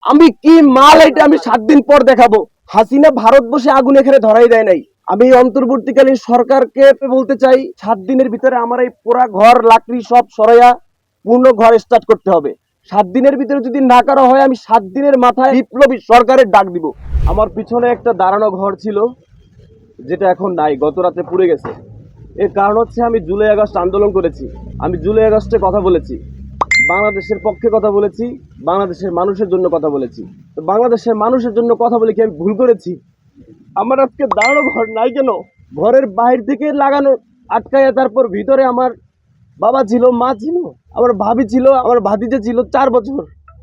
আমি কি মাল এটা আমি 7 দিন পর দেখাবো। হাসিনা ভারত বসে আগুন এখানে ধরাই দেয় নাই। আমি অন্তর্বর্তীকালীন সরকারকে বলতে চাই 7 দিনের ভিতরে আমার এই পুরা ঘর লাকড়ি সব সরাইয়া পূর্ণ ঘর স্টার্ট করতে হবে। 7 দিনের ভিতরে যদি না করা হয় আমি 7 দিনের মাথায় বিপ্লবী সরকারের ডাক দিব। আমার পিছনে একটা দাঁড়ানো ঘর ছিল যেটা এখন নাই, গত রাতে পুড়ে গেছে। এর কারণ হচ্ছে আমি জুলাই আগস্ট আন্দোলন করেছি, আমি জুলাই আগস্টে কথা বলেছি, বাংলাদেশের পক্ষে কথা বলেছি, বাংলাদেশের মানুষের জন্য কথা বলেছি। তো বাংলাদেশের মানুষের জন্য কথা বলে কি আমি ভুল করেছি? আমার আজকে দাঁড়ানো ঘর নাই কেন? ঘরের বাইরে থেকে লাগানো আটকায়, তারপর ভিতরে আমার বাবা ছিল, মা ছিল, আমার ভাবি ছিল, আমার ভাতিজা ছিল 4 বছর।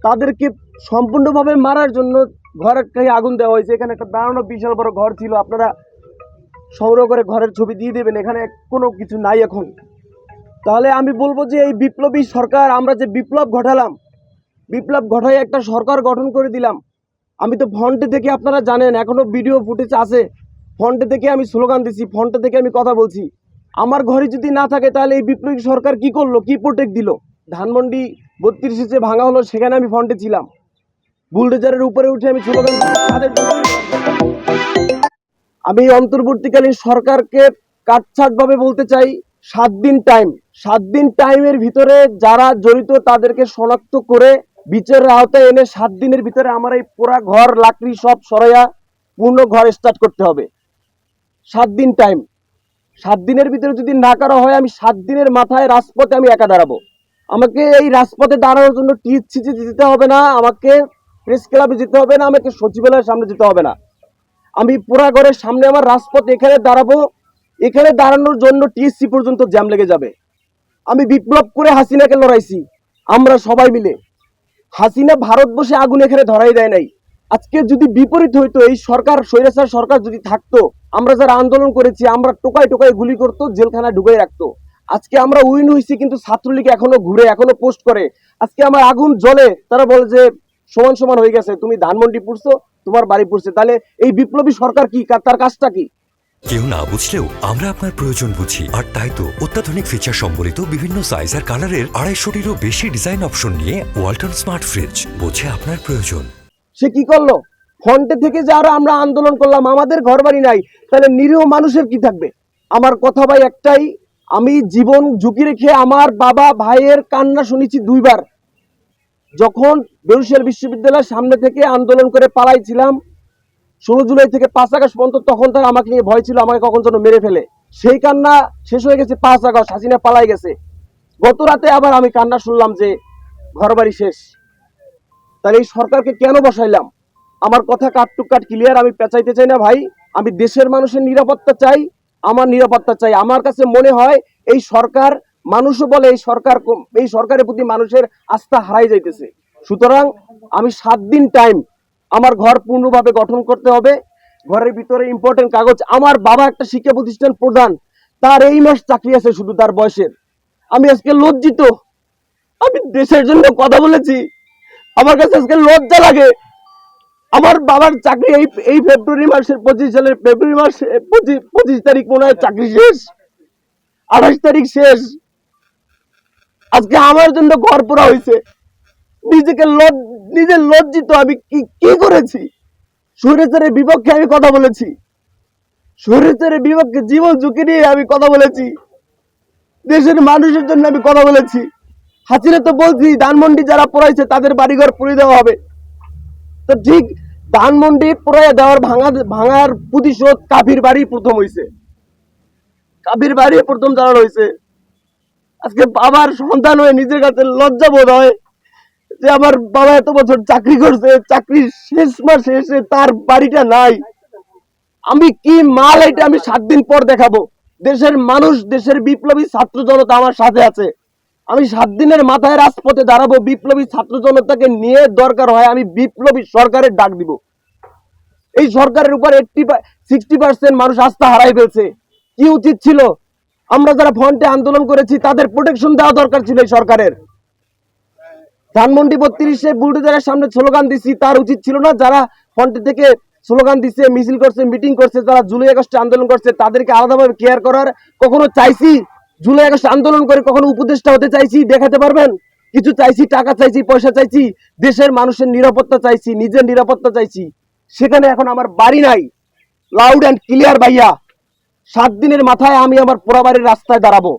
তাদেরকে সম্পূর্ণভাবে মারার জন্য ঘরের গায়ে আগুন দেওয়া হয়েছে। এখানে একটা দাঁড়ানো বিশাল বড় ঘর ছিল, আপনারা সংগ্রহ করে ঘরের ছবি দিয়ে দেবেন, এখানে কোনো কিছু নাই এখন। তাহলে আমি বলবো যে এই বিপ্লবী সরকার, আমরা যে বিপ্লব ঘটালাম, বিপ্লব ঘটাই একটা সরকার গঠন করে দিলাম। আমি তো ফ্রন্টে থেকে, আপনারা জানেন এখনো ভিডিও ফুটেজ আছে, ফ্রন্টে থেকে আমি স্লোগান দিছি, ফ্রন্টে থেকে আমি কথা বলছি। আমার ঘরে যদি না থাকে তাহলে এই বিপ্লবী সরকার কি করলো, কি প্রোটেক্ট দিল? ধানমন্ডি 32 যে ভাঙা হলো সেখানে আমি ফ্রন্টে ছিলাম, বুলডোজারের উপরে উঠে আমি স্লোগান আমি অন্তর্বর্তীকালীন সরকারকে কাটছাট ভাবে বলতে চাই 7 দিন টাইম, 7 দিন টাইমের ভিতরে যারা জড়িত তাদেরকে শনাক্ত করে বিচারের আওতায় এনে 7 দিনের ভিতরে আমার এই পুরা ঘর লাকড়ি সব সরাইয়া পূর্ণ ঘর স্টার্ট করতে হবে। 7 দিন টাইম, 7 দিনের ভিতরে যদি না করা হয় আমি 7 দিনের মাথায় রাজপথে আমি একা দাঁড়াবো। আমাকে এই রাজপথে দাঁড়ানোর জন্য টিএসসিতে যেতে হবে না, আমাকে প্রেস ক্লাবে যেতে হবে না, আমাকে সচিবালয়ের সামনে যেতে হবে না। আমি পুরা ঘরের সামনে আমার রাজপথ এখানে দাঁড়াবো। এখানে দাঁড়ানোর জন্য টিএসসি পর্যন্ত জ্যাম লেগে যাবে। আমি বিপ্লব করে হাসিনাকে লড়াইছি, আমরা সবাই মিলে। হাসিনা ভারত বসে আগুন এখানে ধরাই দেয় নাই। আজকে যদি বিপরীত হইতো, এই সরকার স্বৈরাচার সরকার যদি থাকতো, আমরা যারা আন্দোলন করেছি আমরা টোকায় টোকায় গুলি করতো, জেলখানা ঢুকাই রাখতো। আজকে আমরা উইন হয়েছি, কিন্তু ছাত্রলীগ এখনো ঘুরে, এখনো পোস্ট করে। আজকে আমার আগুন জ্বলে, তারা বলে যে সমান সমান হয়ে গেছে, তুমি ধানমন্ডি পড়ছো, তোমার বাড়ি পড়ছে। তাহলে এই বিপ্লবী সরকার কি, তার কাজটা কি? কেউ না বুঝলেও আমরা আপনার প্রয়োজন বুঝি, আর তাই তো অত্যাধুনিক ফিচার সম্বলিত বিভিন্ন সাইজ আর কালারের 250-টিরও বেশি ডিজাইন অপশন নিয়ে ওয়ালটন স্মার্ট ফ্রিজ বোঝে আপনার প্রয়োজন। সে কি করলো? ফ্রন্টে থেকে যারা আমরা আন্দোলন করলাম, আমাদের ঘর বাড়ি নাই, তাহলে নিরীহ মানুষের কি থাকবে? আমার কথা ভাই একটাই, আমি জীবন ঝুঁকি রেখে আমার বাবা ভাইয়ের কান্না শুনেছি 2 বার। যখন বরিশাল বিশ্ববিদ্যালয়ের সামনে থেকে আন্দোলন করে পালাইছিলাম 16 জুলাই থেকে 5 আগস্ট পর্যন্ত, তখন তারা আমাকে নিয়ে ভয় ছিল আমাকে কখন যেন মেরে ফেলে। সেই কান্না শেষ হয়ে গেছে 5 আগস্ট, হাসিনা পালাই গেছে। গত রাতে আবার আমি কান্না শুনলাম যে ঘর বাড়ি শেষ। তাহলে এই সরকারকে কেন বসাইলাম? আমার কথা কাট টু কাট ক্লিয়ার, আমি পেঁচাইতে চাই না ভাই। আমি দেশের মানুষের নিরাপত্তা চাই, আমার নিরাপত্তা চাই। আমার কাছে মনে হয় এই সরকার, মানুষও বলে এই সরকারের প্রতি মানুষের আস্থা হারাই যাইতেছে। সুতরাং আমি 7 দিন টাইম, আমার ঘর পূর্ণভাবে গঠন করতে হবে। ঘরের ভিতরে ইম্পর্টেন্ট কাগজ, আমার বাবা একটা শিক্ষা প্রতিষ্ঠান প্রধান, তার এই মাস চাকরি আছে শুধু তার বয়সের। আমি আজকে লজ্জিত, আমি দেশের জন্য কথা বলেছি, আমার কাছে আজকে লজ্জা লাগে। আমার বাবার চাকরি এই ফেব্রুয়ারি মাসের 25 সালের ফেব্রুয়ারি মাস 25 তারিখ মনে হয় চাকরি শেষ, 28 তারিখ শেষ। আজকে আমার জন্য ঘর পোড়া হয়েছে। নিজে লজ্জিত, আমি কি করেছি? স্বৈরাচারের বিপক্ষে আমি কথা বলেছি, স্বৈরাচারের বিপক্ষে জীবন ঝুঁকি নিয়ে আমি কথা বলেছি, দেশের মানুষের জন্য আমি কথা বলেছি। হাসিনা তো বলছি ধানমন্ডি যারা পড়াইছে তাদের বাড়িঘর পুড়িয়ে দেওয়া হবে। তো ঠিক ধানমন্ডি পুরাইয়া দেওয়ার ভাঙার প্রতিশোধ কাফির বাড়ি প্রথম হয়েছে, কাফির বাড়ি প্রথম দাঁড়ানো হয়েছে। আজকে বাবার সন্তান হয়ে নিজের কাছে লজ্জা বোধ হয় যে আমার বাবা এত বছর চাকরি করছে, চাকরির শেষ মাসে এসে তার বাড়িটা নাই। আমি কি মাল এটা আমি 7 দিন পর দেখাবো। দেশের মানুষ, দেশের বিপ্লবী ছাত্র জনতা আমার সাথে আছে। আমি 7 দিনের মাথায় রাজপথে দাঁড়াবো, বিপ্লবী ছাত্র জনতাকে নিয়ে দরকার হয় আমি বিপ্লবী সরকারের ডাক দিব। এই সরকারের উপর 60% মানুষ আস্থা হারাই ফেলছে। কি উচিত ছিল? আমরা যারা ফ্রন্টে আন্দোলন করেছি তাদের প্রোটেকশন দেওয়া দরকার ছিল এই সরকারের। ধানমন্ডি 32-এ বুলডোজারের সামনে স্লোগান দিছি, তার উচিত ছিল না? যারা ফ্রন্টে থেকে স্লোগান দিচ্ছে, মিছিল করছে, মিটিং করছে, যারা জুলাই আগস্টে আন্দোলন করছে তাদেরকে আলাদাভাবে কেয়ার করার কখনো চাইছি? জুলাই আগস্ট আন্দোলন করে কখনো উপদেষ্টা হতে চাইছি? দেখাতে পারবেন? কিছু চাইছি, টাকা চাইছি, পয়সা চাইছি, দেশের মানুষের নিরাপত্তা চাইছি, নিজের নিরাপত্তা চাইছি। সেখানে এখন আমার বাড়ি নাই। লাউড অ্যান্ড ক্লিয়ার ভাইয়া, 7 দিনের মাথায় আমি আমার পোড়াবাড়ির রাস্তায় দাঁড়াবো।